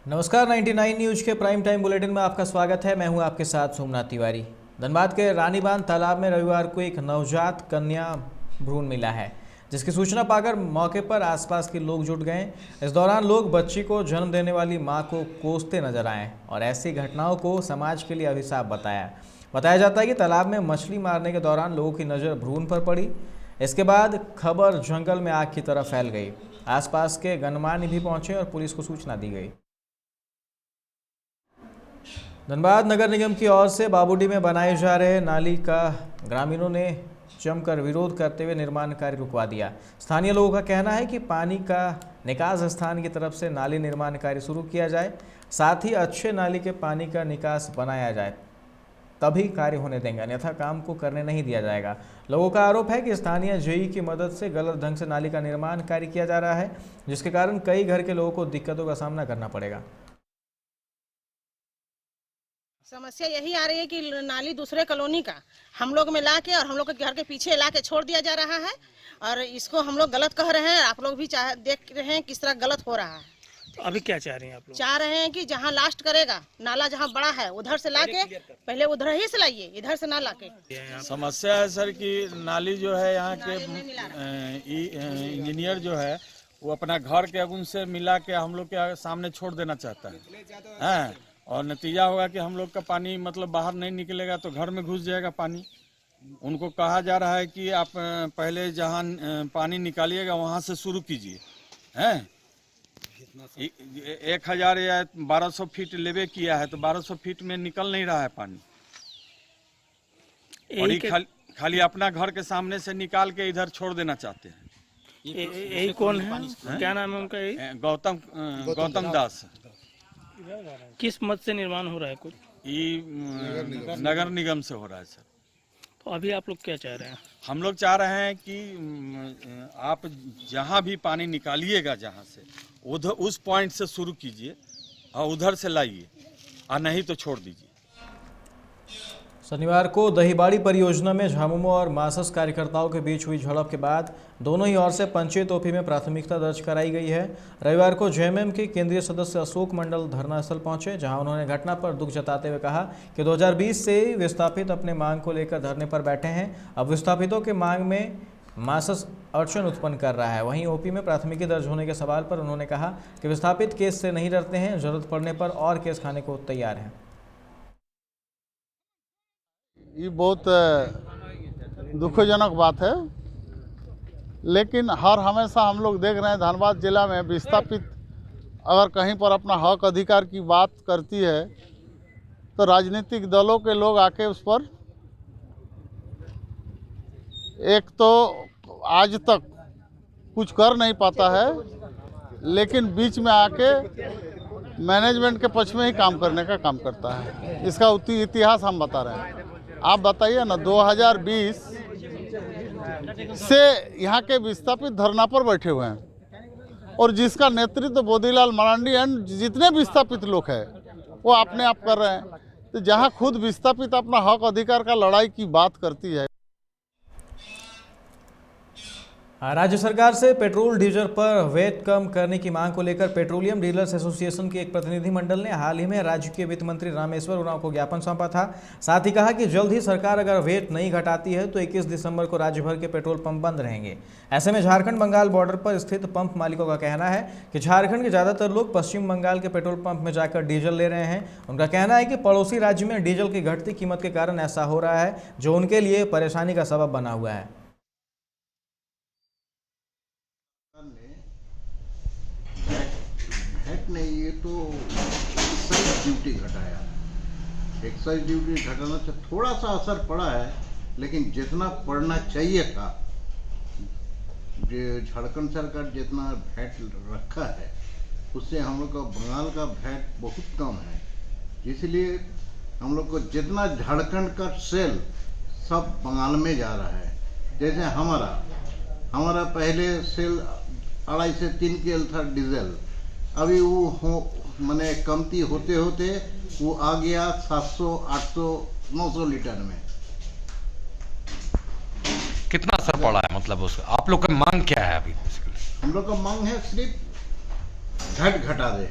नमस्कार 99 न्यूज के prime time bulletin में आपका स्वागत है। मैं हूं आपके साथ सोमनाथ तिवारी। धनबाद के रानीबांध तालाब में रविवार को एक नवजात कन्या भ्रूण मिला है, जिसकी सूचना पाकर मौके पर आसपास के लोग जुट गए। इस दौरान लोग बच्ची को जन्म देने वाली मां को कोसते नजर आए और ऐसी घटनाओं को समाज के लिए अभिशाप बताया जाता है कि तालाब में मछली मारने के दौरान लोगों की नज़र भ्रूण पर पड़ी। इसके बाद खबर जंगल में आग की तरह फैल गई। आसपास के गणमान्य भी पहुंचे और पुलिस को सूचना दी गई। धनबाद नगर निगम की ओर से बाबूडी में बनाए जा रहे नाली का ग्रामीणों ने जमकर विरोध करते हुए निर्माण कार्य रुकवा दिया। स्थानीय लोगों का कहना है कि पानी का निकास स्थान की तरफ से नाली निर्माण कार्य शुरू किया जाए, साथ ही अच्छे नाली के पानी का निकास बनाया जाए, तभी कार्य होने देंगे, अन्यथा काम को करने नहीं दिया जाएगा। लोगों का आरोप है कि स्थानीय जेई की मदद से गलत ढंग से नाली का निर्माण कार्य किया जा रहा है, जिसके कारण कई घर के लोगों को दिक्कतों का सामना करना पड़ेगा। समस्या यही आ रही है कि नाली दूसरे कॉलोनी का हम लोग में ला के और हम लोग के घर के पीछे ला के छोड़ दिया जा रहा है और इसको हम लोग गलत कह रहे हैं। आप लोग भी देख रहे हैं किस तरह गलत हो रहा है। तो अभी क्या चाह रहे हैं आप लोग? चाह रहे हैं कि जहाँ लास्ट करेगा नाला, जहाँ बड़ा है उधर से लाके पहले उधर ही से लाइए, इधर से ना लाके। समस्या है सर कि नाली जो है यहाँ के इंजीनियर जो है वो अपना घर के अगुन से मिला के हम लोग के सामने छोड़ देना चाहता है और नतीजा होगा कि हम लोग का पानी मतलब बाहर नहीं निकलेगा तो घर में घुस जाएगा पानी। उनको कहा जा रहा है कि आप पहले जहाँ पानी निकालिएगा वहाँ से शुरू कीजिए। हैं 1000 या 1200 फीट लेवे किया है तो 1200 फीट में निकल नहीं रहा है पानी और खाली अपना घर के सामने से निकाल के इधर छोड़ देना चाहते हैं। यही कौन है? क्या नाम है उनका? गौतम दास। किस मत से निर्माण हो रहा है? कुछ ये नगर निगम से हो रहा है सर। तो अभी आप लोग क्या चाह रहे हैं? हम लोग चाह रहे हैं कि आप जहाँ भी पानी निकालिएगा जहाँ से उधर उस पॉइंट से शुरू कीजिए और उधर से लाइए और नहीं तो छोड़ दीजिए। शनिवार को दहीबाड़ी परियोजना में झामुमो और मासस कार्यकर्ताओं के बीच हुई झड़प के बाद दोनों ही ओर से पंचायत ओपी में प्राथमिकता दर्ज कराई गई है। रविवार को जेएमएम के केंद्रीय सदस्य अशोक मंडल धरना स्थल पहुंचे, जहां उन्होंने घटना पर दुख जताते हुए कहा कि 2020 से ही विस्थापित अपने मांग को लेकर धरने पर बैठे हैं। अब विस्थापितों के मांग में मासस अड़चन उत्पन्न कर रहा है। वहीं ओपी में प्राथमिकी दर्ज होने के सवाल पर उन्होंने कहा कि विस्थापित केस से नहीं डरते हैं, जरूरत पड़ने पर और केस खाने को तैयार हैं। ये बहुत दुखजनक बात है, लेकिन हर हमेशा हम लोग देख रहे हैं धनबाद जिला में विस्थापित अगर कहीं पर अपना हक अधिकार की बात करती है तो राजनीतिक दलों के लोग आके उस पर एक तो आज तक कुछ कर नहीं पाता है, लेकिन बीच में आके मैनेजमेंट के पक्ष में ही काम करने का काम करता है। इसका इतिहास हम बता रहे हैं। आप बताइए ना, 2020 से यहाँ के विस्थापित धरना पर बैठे हुए हैं और जिसका नेतृत्व बोधीलाल मरांडी एंड जितने विस्थापित लोग हैं वो अपने आप कर रहे हैं। तो जहाँ खुद विस्थापित अपना हक अधिकार का लड़ाई की बात करती है। राज्य सरकार से पेट्रोल डीजल पर वैट कम करने की मांग को लेकर पेट्रोलियम डीलर्स एसोसिएशन के एक प्रतिनिधिमंडल ने हाल ही में राज्य के वित्त मंत्री रामेश्वर उरांव को ज्ञापन सौंपा था। साथ ही कहा कि जल्द ही सरकार अगर वैट नहीं घटाती है तो 21 दिसंबर को राज्य भर के पेट्रोल पंप बंद रहेंगे। ऐसे में झारखंड बंगाल बॉर्डर पर स्थित पंप मालिकों का कहना है कि झारखंड के ज़्यादातर लोग पश्चिम बंगाल के पेट्रोल पंप में जाकर डीजल ले रहे हैं। उनका कहना है कि पड़ोसी राज्य में डीजल की घटती कीमत के कारण ऐसा हो रहा है, जो उनके लिए परेशानी का सबब बना हुआ है। ने ये तो एक्साइज ड्यूटी घटाया। एक्साइज ड्यूटी घटाने से थोड़ा सा असर पड़ा है, लेकिन जितना पड़ना चाहिए था, झारखंड सरकार जितना वैट रखा है उससे हम लोग का बंगाल का वैट बहुत कम है। इसलिए हम लोग को जितना झारखंड का सेल सब बंगाल में जा रहा है। जैसे हमारा पहले सेल 2.5 से 3 KL था डीजल, अभी वो मैंने कमती होते होते वो आ गया 700, 800, 900 लीटर में। कितना असर पड़ा है? मतलब उसका आप लोग का मांग क्या है अभी? हम लोग का मांग है सिर्फ घटा दे।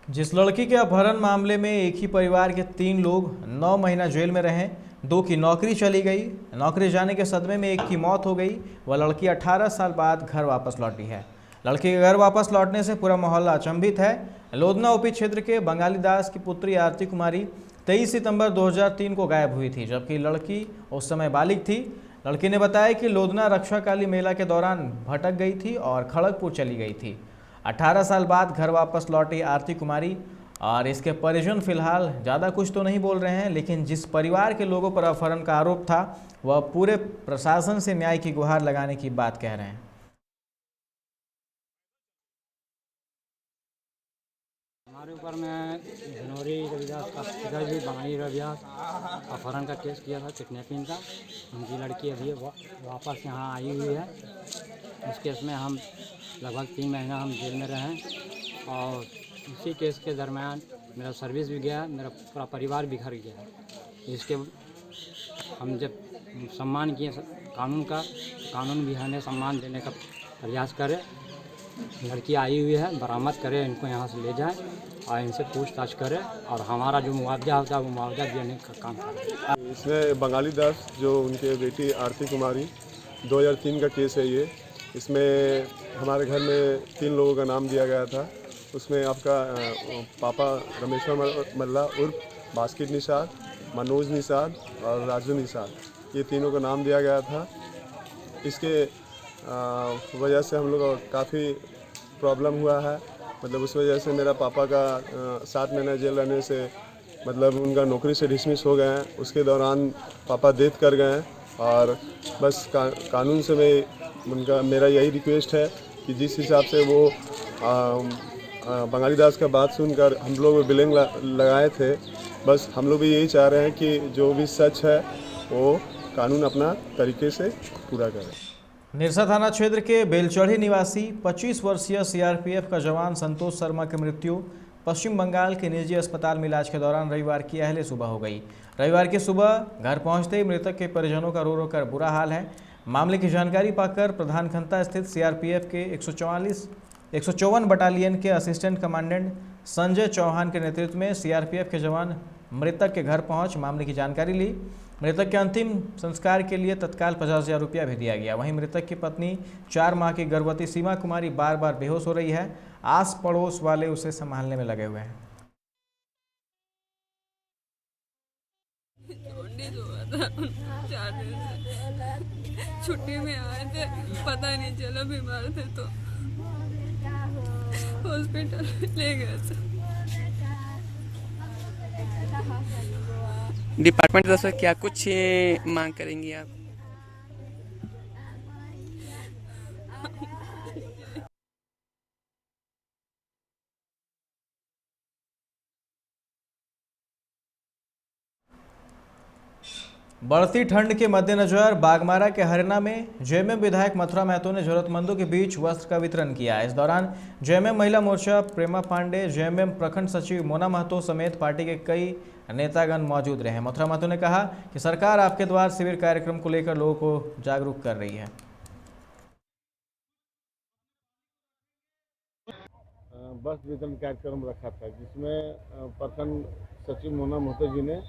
जिस लड़की के अपहरण मामले में एक ही परिवार के 3 लोग 9 महीना जेल में रहे, 2 की नौकरी चली गई, नौकरी जाने के सदमे में एक की मौत हो गई, वह लड़की 18 साल बाद घर वापस लौटी है। लड़की के घर वापस लौटने से पूरा मोहल्ला अचंभित है। लोधना ओपी क्षेत्र के बंगाली दास की पुत्री आरती कुमारी 23 सितंबर 2003 को गायब हुई थी, जबकि लड़की उस समय बालिग थी। लड़की ने बताया कि लोधना रक्षाकाली मेला के दौरान भटक गई थी और खड़गपुर चली गई थी। 18 साल बाद घर वापस लौटी आरती कुमारी और इसके परिजन फिलहाल ज़्यादा कुछ तो नहीं बोल रहे हैं, लेकिन जिस परिवार के लोगों पर अपहरण का आरोप था वह पूरे प्रशासन से न्याय की गुहार लगाने की बात कह रहे हैं। हमारे ऊपर में जनवरी रविदास का इधर भी बंगाली रविदास अपहरण का केस किया था, किडनैपिंग का। उनकी लड़की अभी वापस यहाँ आई हुई है। उस केस में हम लगभग 3 महीना हम जेल में रहे और इसी केस के दरमियान मेरा सर्विस भी गया, मेरा पूरा परिवार बिखर गया। इसके हम जब सम्मान किए कानून का, कानून भी हमें सम्मान देने का प्रयास करे। लड़की आई हुई है, बरामद करे, इनको यहाँ से ले जाए और इनसे पूछताछ करे और हमारा जो मुआवजा होता है वो मुआवजा देने का काम करे। इसमें बंगाली दास जो उनके बेटी आरती कुमारी 2003 का केस है ये। इसमें हमारे घर में 3 लोगों का नाम दिया गया था। उसमें आपका पापा रमेश्वर मल्ला उर्फ बास्केट निषाद, मनोज निषाद और राजू निषाद, ये तीनों का नाम दिया गया था। इसके वजह से हम लोग काफ़ी प्रॉब्लम हुआ है। मतलब उस वजह से मेरा पापा का 7 महीना जेल रहने से मतलब उनका नौकरी से डिसमिस हो गए हैं। उसके दौरान पापा डेथ कर गए हैं और बस कानून से मेरा यही रिक्वेस्ट है कि जिस हिसाब से वो बंगाली दास का बात सुनकर हम लोग बिलिंग लगाए थे, बस हम लोग भी यही चाह रहे हैं कि जो भी सच है वो कानून अपना तरीके से पूरा करे। निरसा थाना क्षेत्र के बेलचढ़ी निवासी 25 वर्षीय सीआरपीएफ का जवान संतोष शर्मा की मृत्यु पश्चिम बंगाल के निजी अस्पताल में इलाज के दौरान रविवार की अहले सुबह हो गई। रविवार की सुबह घर पहुंचते ही मृतक के परिजनों का रो रो कर बुरा हाल है। मामले की जानकारी पाकर प्रधान खंता स्थित सीआरपीएफ के 154 बटालियन के असिस्टेंट कमांडेंट संजय चौहान के नेतृत्व में सीआरपीएफ के जवान मृतक के घर पहुंच मामले की जानकारी ली। मृतक के अंतिम संस्कार के लिए तत्काल 50,000 रुपया भी दिया गया। वहीं मृतक की पत्नी 4 माह की गर्भवती सीमा कुमारी बार बार बेहोश हो रही है। आस पड़ोस वाले उसे संभालने में लगे हुए हैं। छुट्टी में आए थे, पता नहीं चला, बीमार थे तो हॉस्पिटल ले गए थे। डिपार्टमेंट तरफ से क्या कुछ मांग करेंगी आप? बढ़ती ठंड के मद्देनजर बागमारा के हरियाणा में जेएमएम विधायक मथुरा महतो ने जरूरतमंदों के बीच वस्त्र का वितरण किया। इस दौरान जेएमएम महिला मोर्चा प्रेमा पांडे, जेएमएम प्रखंड सचिव मोना महतो समेत पार्टी के कई नेतागण मौजूद रहे। मथुरा महतो ने कहा कि सरकार आपके द्वार शिविर कार्यक्रम को लेकर लोगों को जागरूक कर रही है। वस्त्र वितरण कार्यक्रम रखा था, जिसमें प्रखंड सचिव मोना महतो जी ने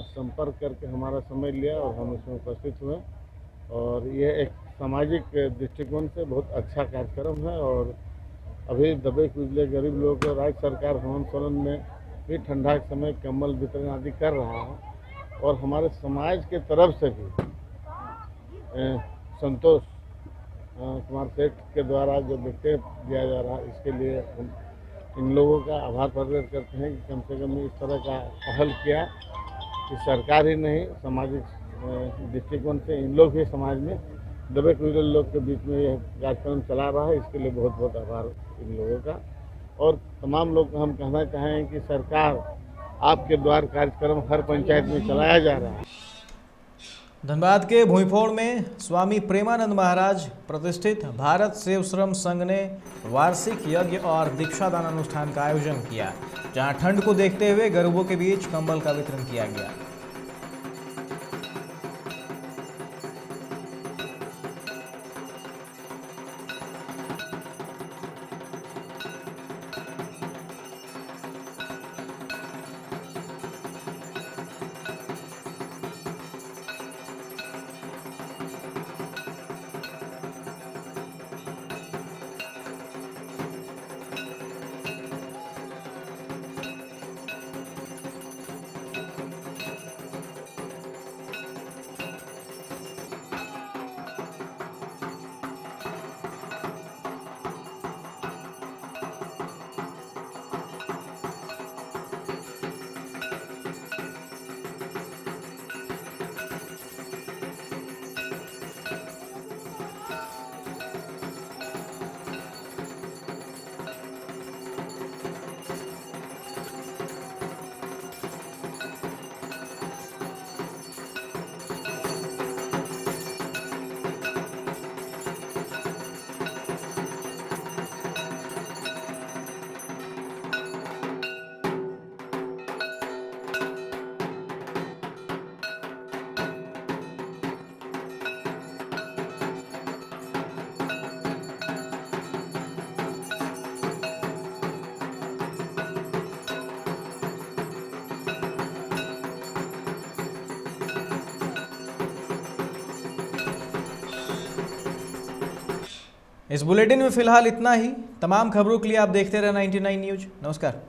संपर्क करके हमारा समय लिया और हम इसमें उपस्थित हुए। और ये एक सामाजिक दृष्टिकोण से बहुत अच्छा कार्यक्रम है। और अभी दबे कुचले गरीब लोगों को राज्य सरकार हेमंत सोरेन में भी ठंडा के समय कंबल वितरण आदि कर रहा है। और हमारे समाज के तरफ से भी संतोष कुमार सेठ के द्वारा जो विकेट दिया जा रहा है, इसके लिए हम इन लोगों का आभार प्रकट करते हैं कि कम से कम इस तरह का पहल किया कि सरकार ही नहीं, सामाजिक दृष्टिकोण से इन लोग भी समाज में दबे कुचले लोग के बीच में यह कार्यक्रम चला रहा है। इसके लिए बहुत बहुत आभार इन लोगों का। और तमाम लोग को हम कहना चाहें कि सरकार आपके द्वार कार्यक्रम हर पंचायत में चलाया जा रहा है। धनबाद के भूईफोड़ में स्वामी प्रेमानंद महाराज प्रतिष्ठित भारत सेव श्रम संघ ने वार्षिक यज्ञ और दीक्षादान अनुष्ठान का आयोजन किया, जहां ठंड को देखते हुए गरीबों के बीच कंबल का वितरण किया गया। इस बुलेटिन में फिलहाल इतना ही। तमाम खबरों के लिए आप देखते रहे 99 न्यूज। नमस्कार।